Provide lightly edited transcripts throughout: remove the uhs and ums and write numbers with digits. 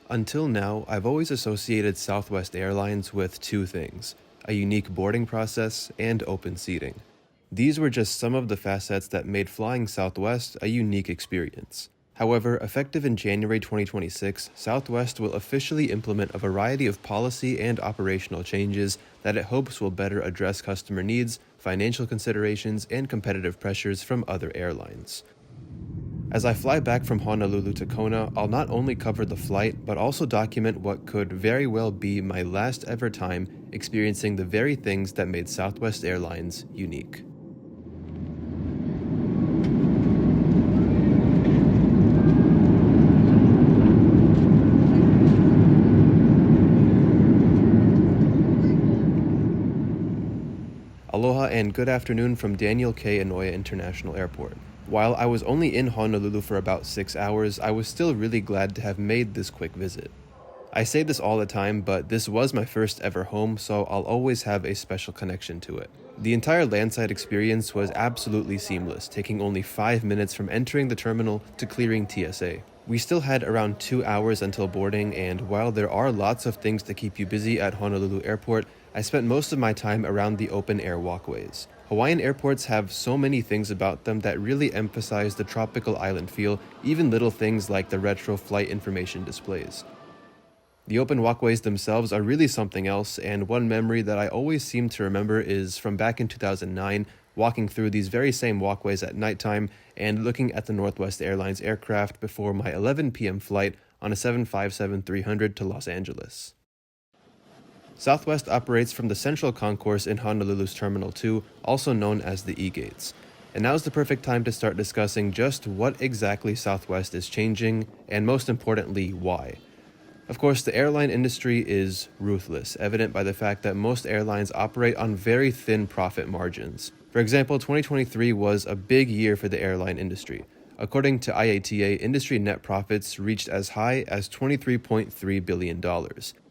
Until now, I've always associated Southwest Airlines with two things: a unique boarding process and open seating. These were just some of the facets that made flying Southwest a unique experience. However, effective in January 2026, Southwest will officially implement a variety of policy and operational changes that it hopes will better address customer needs, financial considerations, and competitive pressures from other airlines. As I fly back from Honolulu to Kona, I'll not only cover the flight, but also document what could very well be my last ever time experiencing the very things that made Southwest Airlines unique. Aloha and good afternoon from Daniel K. Inouye International Airport. While I was only in Honolulu for about 6 hours, I was still really glad to have made this quick visit. I say this all the time, but this was my first ever home, so I'll always have a special connection to it. The entire landside experience was absolutely seamless, taking only 5 minutes from entering the terminal to clearing TSA. We still had around 2 hours until boarding, and while there are lots of things to keep you busy at Honolulu Airport, I spent most of my time around the open-air walkways. Hawaiian airports have so many things about them that really emphasize the tropical island feel, even little things like the retro flight information displays. The open walkways themselves are really something else, and one memory that I always seem to remember is from back in 2009, walking through these very same walkways at nighttime and looking at the Northwest Airlines aircraft before my 11 p.m. flight on a 757-300 to Los Angeles. Southwest operates from the Central Concourse in Honolulu's Terminal 2, also known as the E-Gates. And now's the perfect time to start discussing just what exactly Southwest is changing, and most importantly, why. Of course, the airline industry is ruthless, evident by the fact that most airlines operate on very thin profit margins. For example, 2023 was a big year for the airline industry. According to IATA, industry net profits reached as high as $23.3 billion.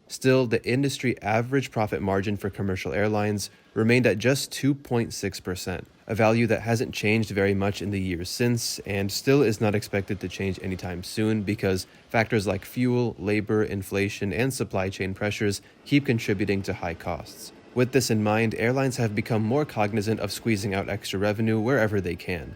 Still, the industry average profit margin for commercial airlines remained at just 2.6%, a value that hasn't changed very much in the years since, and still is not expected to change anytime soon because factors like fuel, labor, inflation, and supply chain pressures keep contributing to high costs. With this in mind, airlines have become more cognizant of squeezing out extra revenue wherever they can.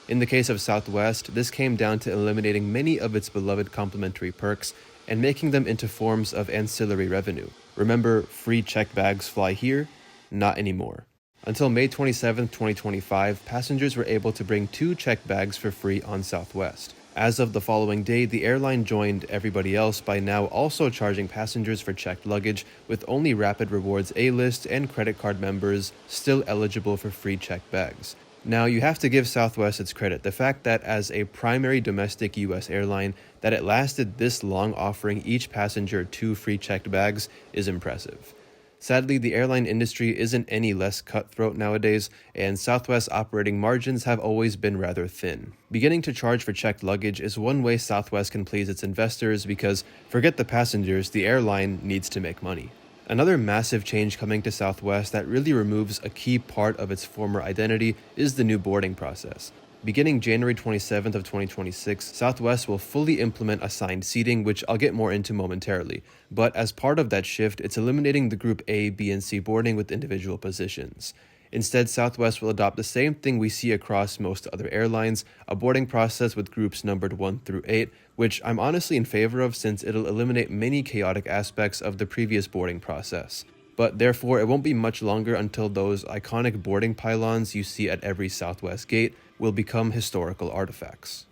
In the case of Southwest, this came down to eliminating many of its beloved complimentary perks and making them into forms of ancillary revenue. Remember, free checked bags fly here? Not anymore. Until May 27, 2025, passengers were able to bring 2 checked bags for free on Southwest. As of the following day, the airline joined everybody else by now also charging passengers for checked luggage, with only Rapid Rewards A-List and credit card members still eligible for free checked bags. Now, you have to give Southwest its credit. The fact that as a primary domestic U.S. airline, that it lasted this long offering each passenger 2 free checked bags is impressive. Sadly, the airline industry isn't any less cutthroat nowadays, and Southwest operating margins have always been rather thin. Beginning to charge for checked luggage is one way Southwest can please its investors because, forget the passengers, the airline needs to make money. Another massive change coming to Southwest that really removes a key part of its former identity is the new boarding process. Beginning January 27th of 2026, Southwest will fully implement assigned seating, which I'll get more into momentarily. But as part of that shift, it's eliminating the Group A, B, and C boarding with individual positions. Instead, Southwest will adopt the same thing we see across most other airlines, a boarding process with groups numbered 1 through 8, which I'm honestly in favor of since it'll eliminate many chaotic aspects of the previous boarding process. But therefore, it won't be much longer until those iconic boarding pylons you see at every Southwest gate will become historical artifacts.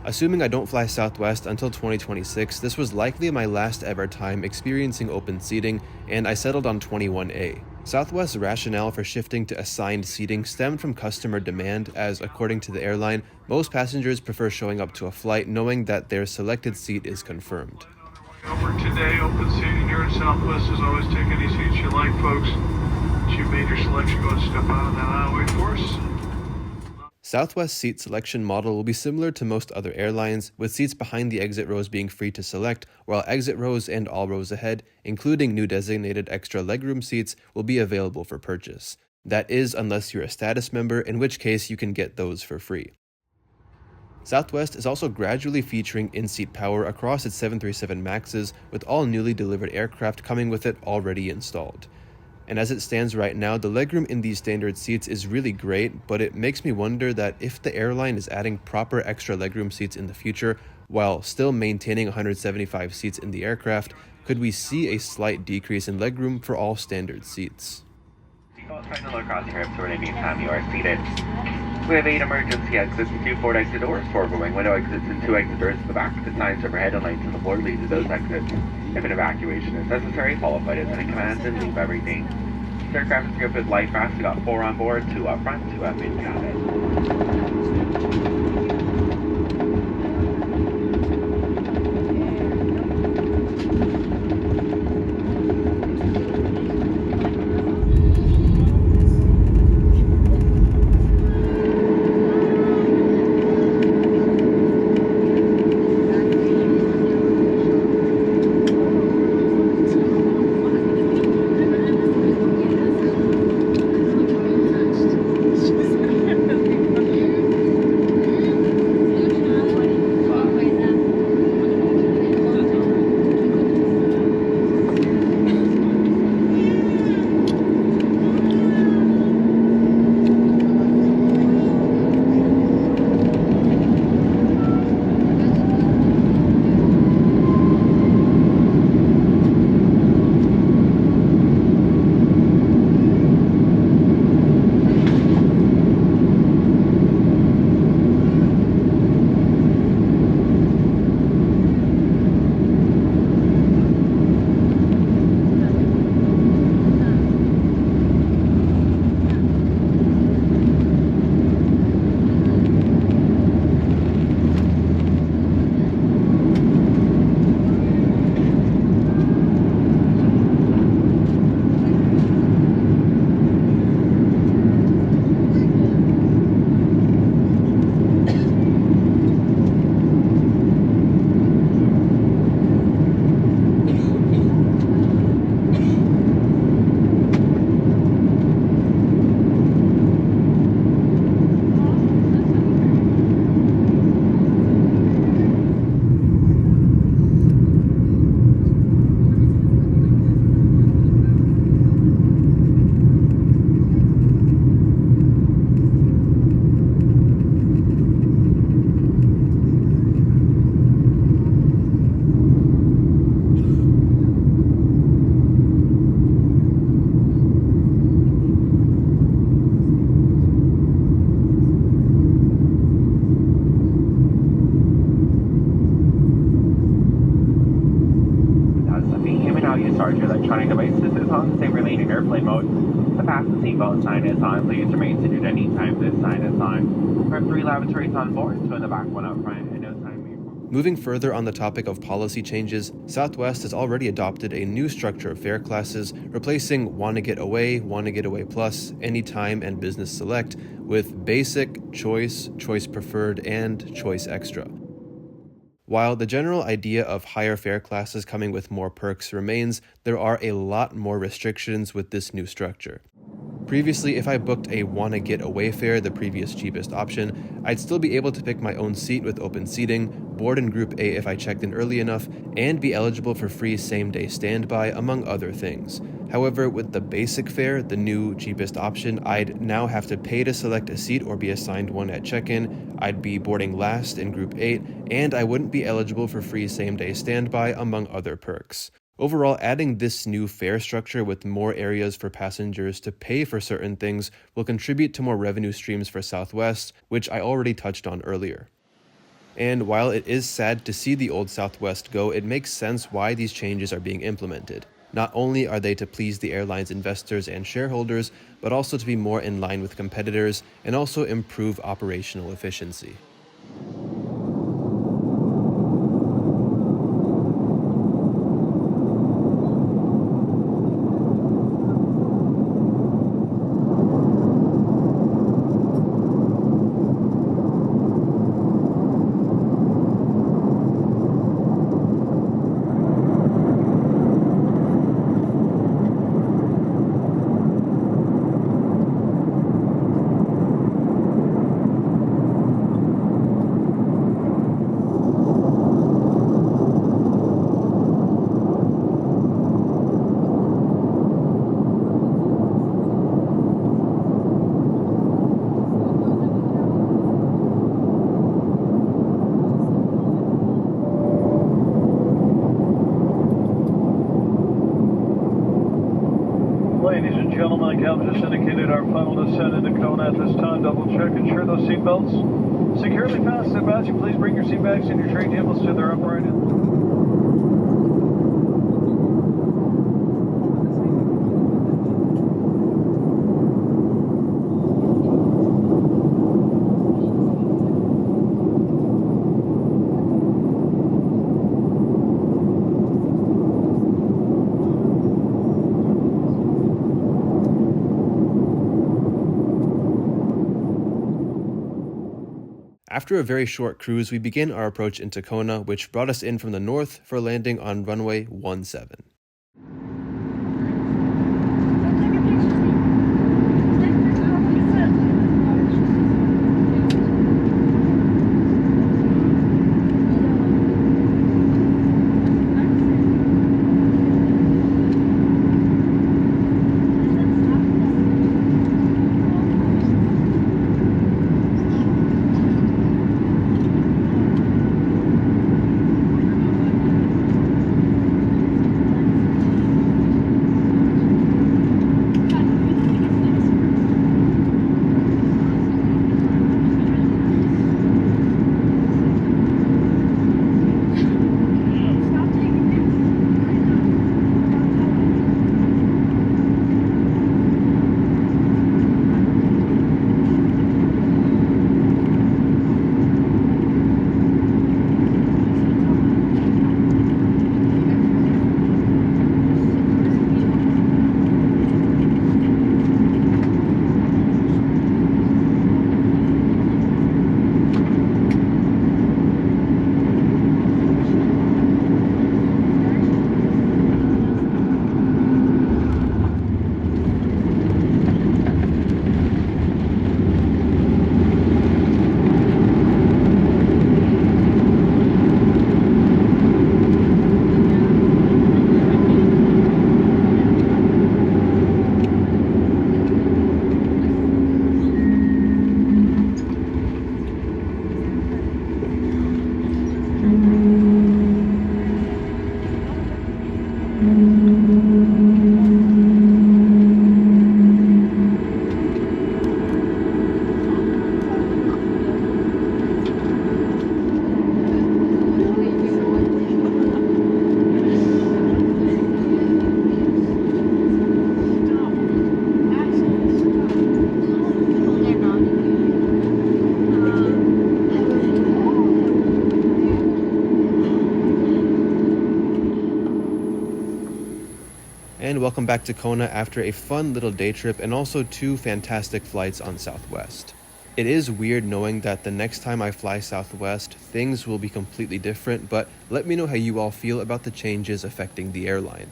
Assuming I don't fly Southwest until 2026, this was likely my last ever time experiencing open seating, and I settled on 21A. Southwest's rationale for shifting to assigned seating stemmed from customer demand, as, according to the airline, most passengers prefer showing up to a flight knowing that their selected seat is confirmed. Over today, open seating here at Southwest is always take any seats you like, folks. Once you've made your selection, go and step out of that aisleway for us. Southwest's seat selection model will be similar to most other airlines, with seats behind the exit rows being free to select, while exit rows and all rows ahead, including new designated extra legroom seats, will be available for purchase. That is, unless you're a status member, in which case you can get those for free. Southwest is also gradually featuring in-seat power across its 737 MAXs, with all newly delivered aircraft coming with it already installed. And as it stands right now, the legroom in these standard seats is really great, but it makes me wonder that if the airline is adding proper extra legroom seats in the future, while still maintaining 175 seats in the aircraft, could we see a slight decrease in legroom for all standard seats? Seatbelt sign to look across your hips or anytime you are seated. We have 8 emergency exits and 2 forward exit doors, 4 overwing window exits, and 2 exit doors at the back. The signs overhead and lights on the floor lead to those exits. If an evacuation is necessary, follow flight attendant commands and leave everything. This aircraft is equipped with life rafts. We got 4 on board, 2 up front, 2 up in cabin. Charge your electronic devices is on. They remain in airplane mode. The fasten seatbelt sign is on. Please remain seated any time this sign is on. We have 3 lavatories on board, 2 in the back, 1 up front, and no time. Moving further on the topic of policy changes, Southwest has already adopted a new structure of fare classes, replacing Wanna Get Away, Wanna Get Away Plus, Anytime, and Business Select with Basic, Choice, Choice Preferred, and Choice Extra. While the general idea of higher fare classes coming with more perks remains, there are a lot more restrictions with this new structure. Previously, if I booked a Wanna Get Away fare, the previous cheapest option, I'd still be able to pick my own seat with open seating, board in Group A if I checked in early enough, and be eligible for free same-day standby, among other things. However, with the basic fare, the new cheapest option, I'd now have to pay to select a seat or be assigned one at check-in, I'd be boarding last in Group 8, and I wouldn't be eligible for free same-day standby, among other perks. Overall, adding this new fare structure with more areas for passengers to pay for certain things will contribute to more revenue streams for Southwest, which I already touched on earlier. And while it is sad to see the old Southwest go, it makes sense why these changes are being implemented. Not only are they to please the airline's investors and shareholders, but also to be more in line with competitors and also improve operational efficiency. Ladies and gentlemen, the captain just indicated our final descent into Kona at this time. Double check, ensure those seatbelts securely fastened. About you, please bring your seat backs and your tray tables to their upright end. After a very short cruise, we begin our approach into Kona, which brought us in from the north for landing on runway 17. And welcome back to Kona after a fun little day trip and also 2 fantastic flights on Southwest. It is weird knowing that the next time I fly Southwest, things will be completely different, but let me know how you all feel about the changes affecting the airline.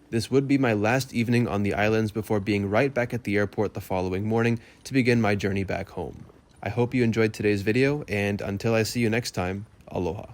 This would be my last evening on the islands before being right back at the airport the following morning to begin my journey back home. I hope you enjoyed today's video, and until I see you next time, aloha.